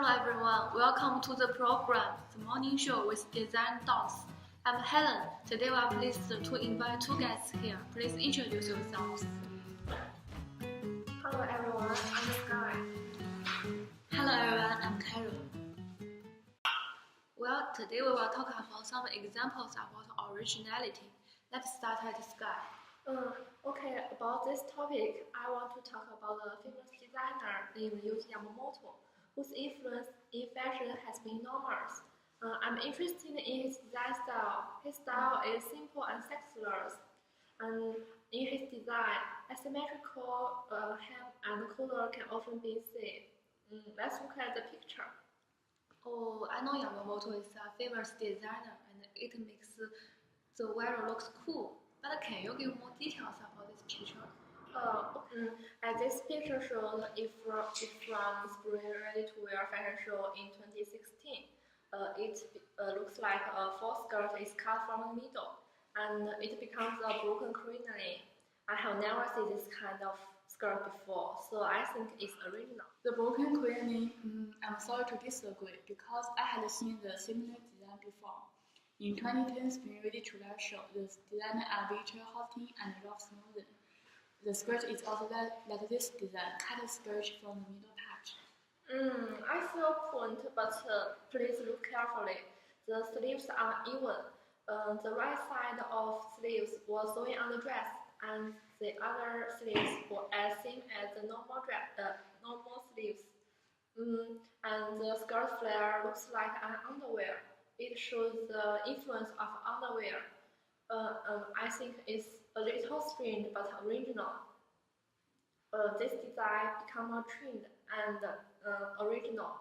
Hello everyone, welcome to the program, The Morning Show with Design Dots. I'm Helen. Today we are pleased to invite two guests here. Please introduce yourselves. Hello everyone, I'm Sky. Hello everyone, I'm Carol. Well, today we will talk about some examples about originality. Let's start at Sky. Okay, about this topic, I want to talk about a famous designer named Yuji Yamamoto, whose influence in fashion has been enormous. I'm interested in his design style. His style is simple and sexless, and in his design, asymmetrical hem and color can often be seen. Let's look at the picture. Oh, I know Yamamoto is a famous designer and it makes the wearer looks cool. But can you give more details about this picture? As this picture shows, it's from Spring Ready-to-Wear fashion show in 2016. It looks like a full skirt is cut from the middle, and it becomes a broken crinoline. I have never seen this kind of skirt before, so I think it's original. The broken crinoline, I'm sorry to disagree, because I had seen the similar design before. In 2010 Spring Ready-to-Wear show, the designer are Victor Hosting and Ralph Snowden. The skirt is also like this design, cut skirt from the middle part. I see a point, but please look carefully. The sleeves are uneven. The right side of sleeves was sewing on the dress, and the other sleeves were as thin as the normal sleeves. And the skirt flare looks like an underwear. It shows the influence of underwear. I think it's a little strange but original. This design become a trend and original.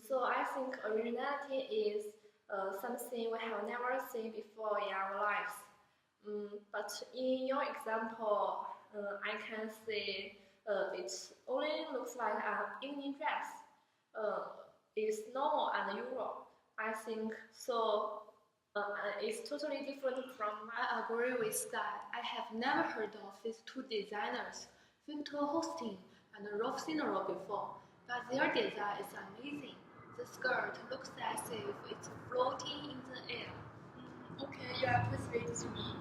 So I think originality is something we have never seen before in our lives. But in your example, I can see it only looks like an evening dress. It's normal and usual. I think so. It's totally different from I agree with that. I have never heard of these two designers, Victor Hosting and Ralph Sinero before, but their design is amazing. The skirt looks as if it's floating in the air. Okay, you are persuading me.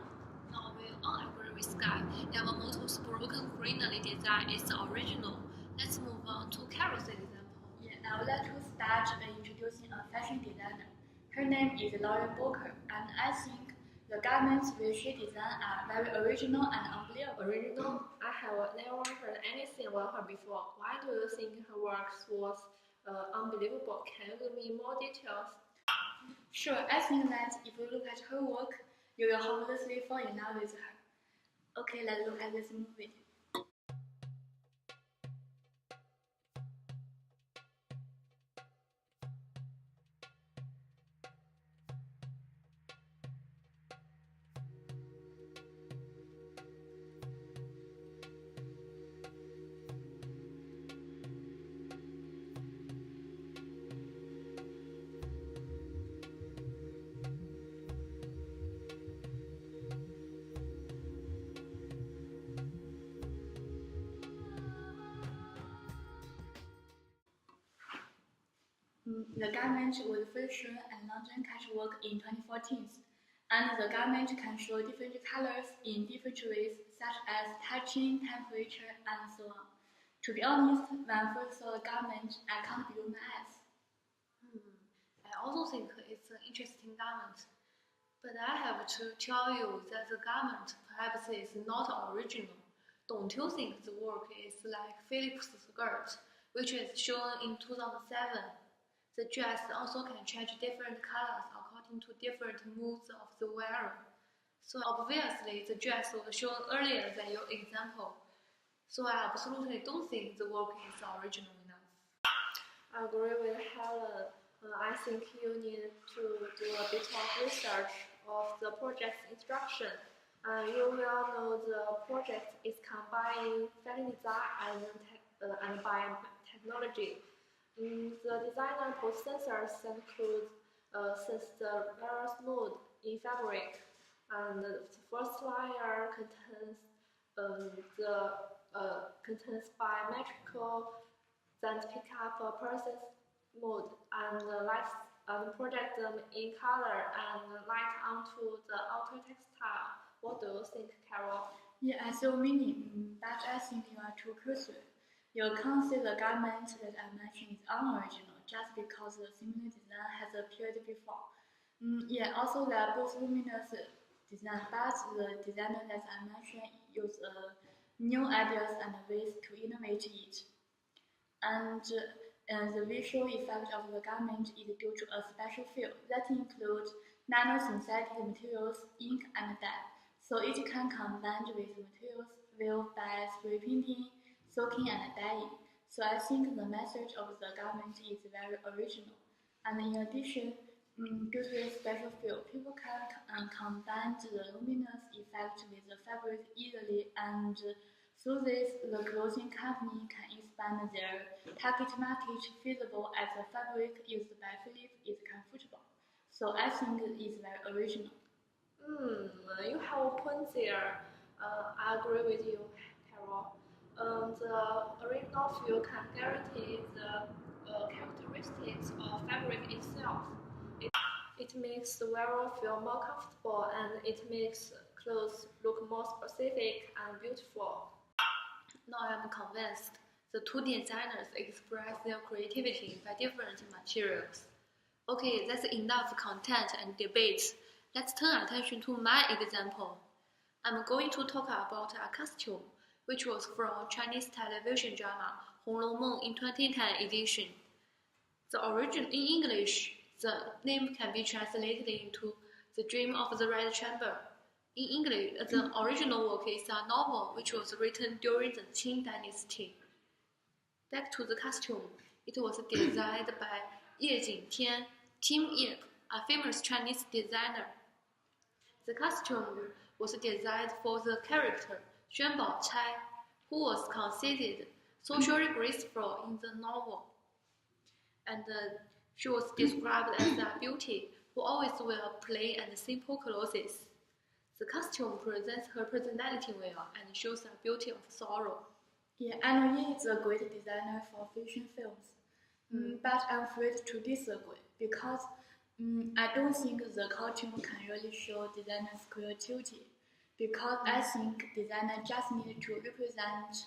Now we all agree with Sky. Yamamoto's broken crinoline design is original. Let's move on to Carol's example. Yeah, now let's start by introducing a fashion designer. Her name is Lauren Booker, and I think the garments which she designed are very original and unbelievable. Original? I have never heard anything about her before. Why do you think her work was unbelievable? Can you give me more details? Sure, I think that if you look at her work, you will hopelessly fall in love with her. Okay, let's look at this movie. The garment was first shown at London Catwalk in 2014, and the garment can show different colors in different ways, such as touching, temperature, and so on. To be honest, when I first saw the garment, I can't believe my eyes. I also think it's an interesting garment, but I have to tell you that the garment perhaps is not original. Don't you think the work is like Philip's skirt, which is shown in 2007? The dress also can change different colors according to different moods of the wearer. So obviously the dress was shown earlier than your example. So I absolutely don't think the work is original enough. I agree with Helen. I think you need to do a bit of research of the project's instruction. You will know the project is combining fashion design and biotechnology. The designer put sensors that could sense the various mood in fabric, and the first layer contains biometrical that pick up a person's mood and light and project them in color and light onto the outer textile. What do you think, Carol? Yeah, I see your meaning, but I think you are too cursory. You can't say the garment that I mentioned is unoriginal just because the similar design has appeared before. Yeah, also they are both luminous design, but the designer that I mentioned use new ideas and ways to innovate it. And the visual effect of the garment is due to a special field that includes nanosynthetic materials, ink, and dye. So it can combine with materials built by spray painting, soaking, and dyeing. So I think the message of the garment is very original. And in addition, due to this special field, people can combine the luminous effect with the fabric easily, and through this, the clothing company can expand their target market feasible as the fabric used by Philips is comfortable. So I think it's very original. You have a point there. I agree with you, Carol. The original feel can guarantee the characteristics of fabric itself. It makes the wearer feel more comfortable and it makes clothes look more specific and beautiful. Now I'm convinced the two designers express their creativity by different materials. Okay, that's enough content and debate. Let's turn attention to my example. I'm going to talk about a costume, which was from Chinese television drama Hong Lou Meng in 2010 edition. The original in English, the name can be translated into The Dream of the Red Chamber. In English, the original work is a novel which was written during the Qing dynasty. Back to the costume, it was designed by Ye Jingtian, Tim Yip, a famous Chinese designer. The costume was designed for the character Xuan Baochai, who was considered socially graceful in the novel. And she was described as a beauty who always wear plain and simple clothes. The costume presents her personality well and shows the beauty of sorrow. Yeah, and Yi is a great designer for fiction films. But I'm afraid to disagree because I don't think the costume can really show designer's creativity. Because I think designer just need to represent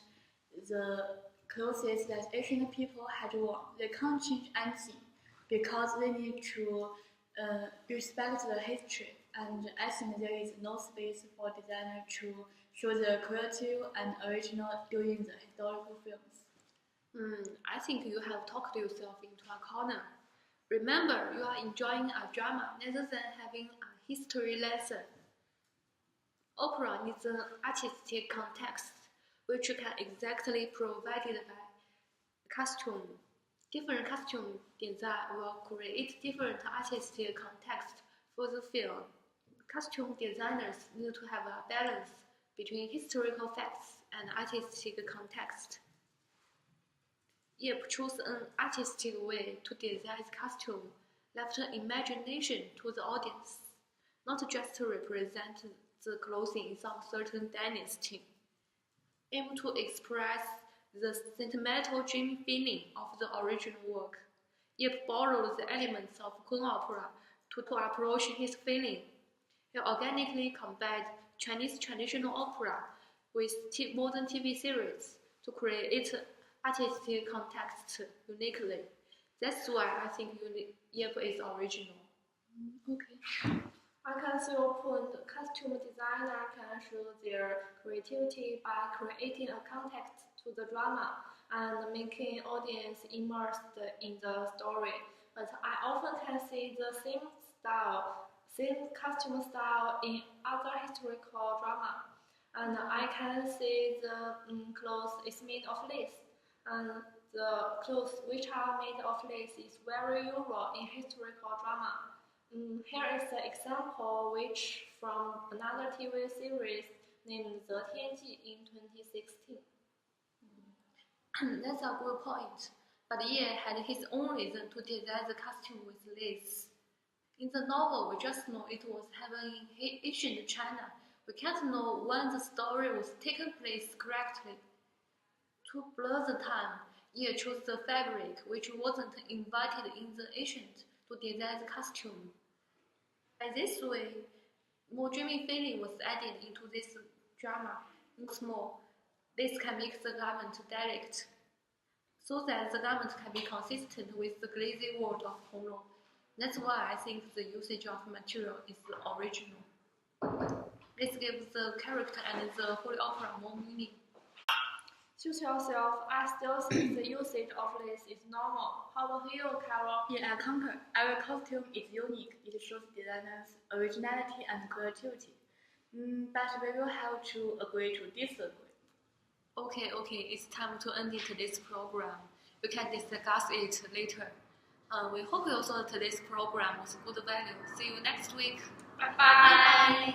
the clothes that ancient people had worn. They can't change anything because they need to respect the history. And I think there is no space for designer to show the creative and original during the historical films. I think you have talked yourself into a corner. Remember, you are enjoying a drama rather than having a history lesson. Opera needs an artistic context, which can exactly provided by costume. Different costume design will create different artistic context for the film. Costume designers need to have a balance between historical facts and artistic context. Yip chose an artistic way to design his costume, left an imagination to the audience, not just to represent the clothing in some certain dynasty. Aim to express the sentimental dream feeling of the original work. Yip borrowed the elements of Kun opera to approach his feeling. He organically combined Chinese traditional opera with modern TV series to create artistic context uniquely. That's why I think Yip is original. Okay. I can see your point. Costume designer can show their creativity by creating a context to the drama and making audience immersed in the story. But I often can see the same costume style in other historical drama. And I can see the clothes is made of lace. And the clothes which are made of lace is very usual in historical drama. Here is an example which from another TV series named The Tianji in 2016. That's a good point. But Ye had his own reason to design the costume with lace. In the novel, we just know it was happening in ancient China. We can't know when the story was taken place correctly. To blur the time, You chose the fabric, which wasn't invited in the ancient, to design the costume. By this way, more dreamy feeling was added into this drama. Once more, this can make the garment delicate, so that the garment can be consistent with the glazy world of Honglong. That's why I think the usage of material is the original. This gives the character and the holy opera more meaning. Suit yourself, I still think the usage of lace is normal. How about you, Carol? Yeah, I concur. Every costume is unique. It shows designers' originality and creativity. But we will have to agree to disagree. Okay, it's time to end this program. We can discuss it later. We hope you thought this program was good value. See you next week. Bye-bye. Bye.